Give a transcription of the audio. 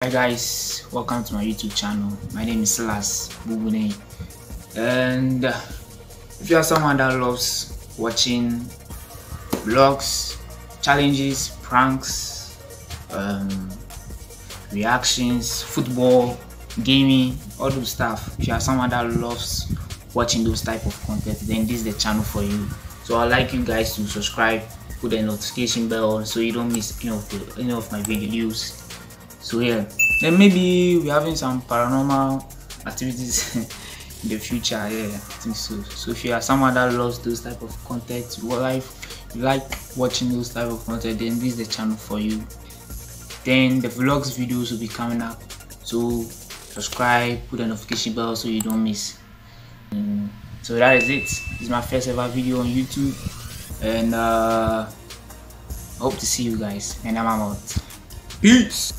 Hi guys, welcome to my YouTube channel. My name is Silas, Bubune, and if you are someone that loves watching vlogs, challenges, pranks, reactions, football, gaming, all those stuff, if you are someone that loves watching those type of content, then this is the channel for you. So I'd like you guys to subscribe, put the notification bell on so you don't miss any of my videos. So yeah, then maybe we're having some paranormal activities in the future. Yeah, I think so. So if you are someone that loves those type of content, you like watching those type of content, then this is the channel for you. Then the vlogs videos will be coming up, so subscribe, put the notification bell so you don't miss. So that is it. This is my first ever video on YouTube, and I hope to see you guys, and I'm out. Peace.